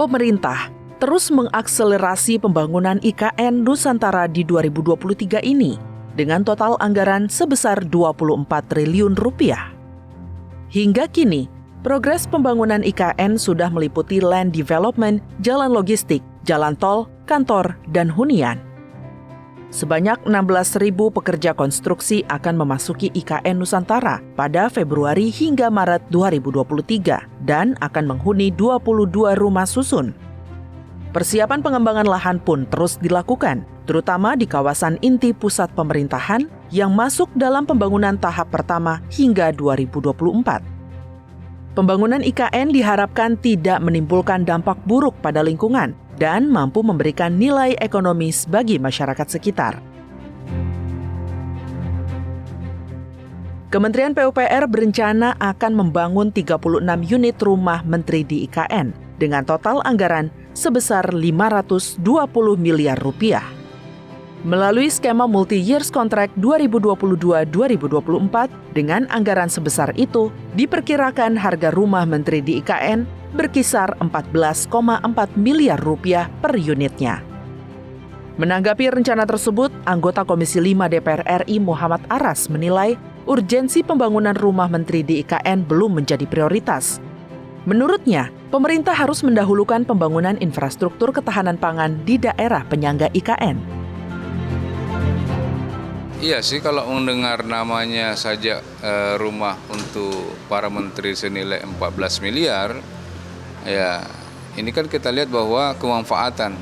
Pemerintah terus mengakselerasi pembangunan IKN Nusantara di 2023 ini dengan total anggaran sebesar 24 triliun rupiah. Hingga kini, progres pembangunan IKN sudah meliputi land development, jalan logistik, jalan tol, kantor, dan hunian. Sebanyak 16.000 pekerja konstruksi akan memasuki IKN Nusantara pada Februari hingga Maret 2023 dan akan menghuni 22 rumah susun. Persiapan pengembangan lahan pun terus dilakukan, terutama di kawasan inti pusat pemerintahan yang masuk dalam pembangunan tahap pertama hingga 2024. Pembangunan IKN diharapkan tidak menimbulkan dampak buruk pada lingkungan dan mampu memberikan nilai ekonomis bagi masyarakat sekitar. Kementerian PUPR berencana akan membangun 36 unit rumah menteri di IKN dengan total anggaran sebesar 520 miliar rupiah. Melalui skema multi-years contract 2022-2024 dengan anggaran sebesar itu, diperkirakan harga rumah menteri di IKN berkisar 14,4 miliar rupiah per unitnya. Menanggapi rencana tersebut, anggota Komisi 5 DPR RI Muhammad Aras menilai urgensi pembangunan rumah menteri di IKN belum menjadi prioritas. Menurutnya, pemerintah harus mendahulukan pembangunan infrastruktur ketahanan pangan di daerah penyangga IKN. Iya sih, kalau mendengar namanya saja rumah untuk para menteri senilai 14 miliar, ya ini kan kita lihat bahwa kemanfaatan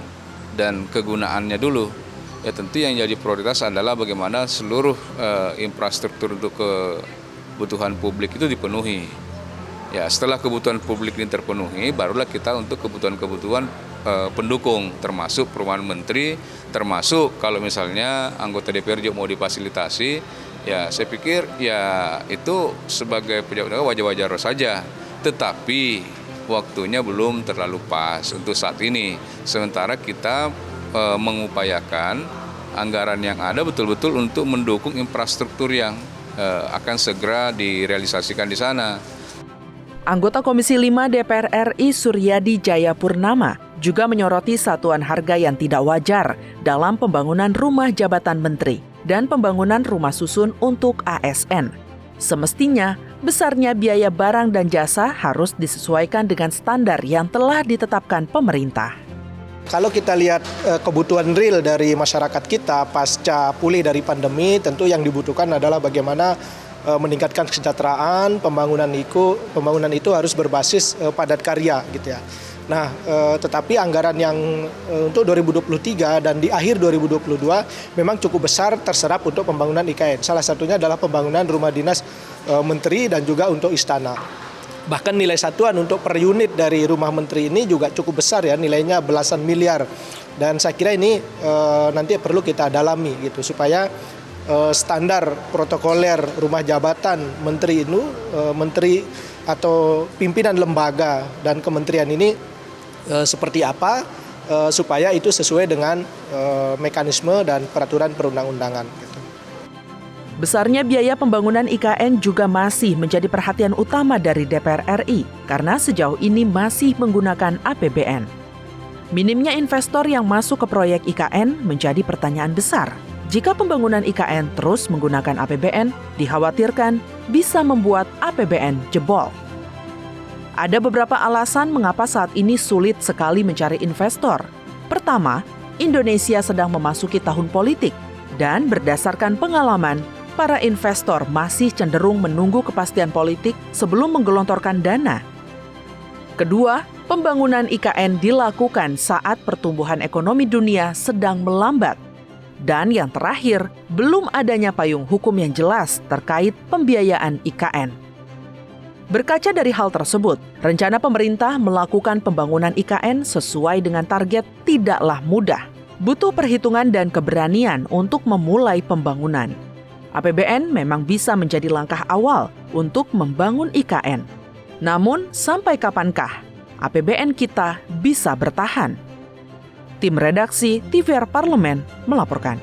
dan kegunaannya dulu. Ya tentu yang jadi prioritas adalah bagaimana seluruh infrastruktur untuk kebutuhan publik itu dipenuhi. Ya setelah kebutuhan publik ini terpenuhi, barulah kita untuk kebutuhan-kebutuhan pendukung, termasuk perumahan menteri, termasuk kalau misalnya anggota DPR juga mau difasilitasi, ya saya pikir ya itu sebagai pejabat negara wajar-wajar saja. Tetapi waktunya belum terlalu pas untuk saat ini. Sementara kita mengupayakan anggaran yang ada betul-betul untuk mendukung infrastruktur yang akan segera direalisasikan di sana. Anggota Komisi 5 DPR RI Suryadi Jayapurnama juga menyoroti satuan harga yang tidak wajar dalam pembangunan rumah jabatan menteri dan pembangunan rumah susun untuk ASN. Semestinya, besarnya biaya barang dan jasa harus disesuaikan dengan standar yang telah ditetapkan pemerintah. Kalau kita lihat kebutuhan real dari masyarakat kita pasca pulih dari pandemi, tentu yang dibutuhkan adalah bagaimana meningkatkan kesejahteraan, pembangunan itu harus berbasis padat karya gitu ya. Nah, tetapi anggaran yang untuk 2023 dan di akhir 2022 memang cukup besar terserap untuk pembangunan IKN. Salah satunya adalah pembangunan rumah dinas menteri dan juga untuk istana. Bahkan nilai satuan untuk per unit dari rumah menteri ini juga cukup besar ya, nilainya belasan miliar. Dan saya kira ini nanti perlu kita dalami gitu supaya standar protokoler rumah jabatan menteri itu, menteri atau pimpinan lembaga dan kementerian ini seperti apa supaya itu sesuai dengan mekanisme dan peraturan perundang-undangan. Gitu. Besarnya biaya pembangunan IKN juga masih menjadi perhatian utama dari DPR RI karena sejauh ini masih menggunakan APBN. Minimnya investor yang masuk ke proyek IKN menjadi pertanyaan besar. Jika pembangunan IKN terus menggunakan APBN, dikhawatirkan bisa membuat APBN jebol. Ada beberapa alasan mengapa saat ini sulit sekali mencari investor. Pertama, Indonesia sedang memasuki tahun politik dan berdasarkan pengalaman, para investor masih cenderung menunggu kepastian politik sebelum menggelontorkan dana. Kedua, pembangunan IKN dilakukan saat pertumbuhan ekonomi dunia sedang melambat. Dan yang terakhir, belum adanya payung hukum yang jelas terkait pembiayaan IKN. Berkaca dari hal tersebut, rencana pemerintah melakukan pembangunan IKN sesuai dengan target tidaklah mudah. Butuh perhitungan dan keberanian untuk memulai pembangunan. APBN memang bisa menjadi langkah awal untuk membangun IKN. Namun, sampai kapankah APBN kita bisa bertahan? Tim redaksi TVR Parlemen melaporkan.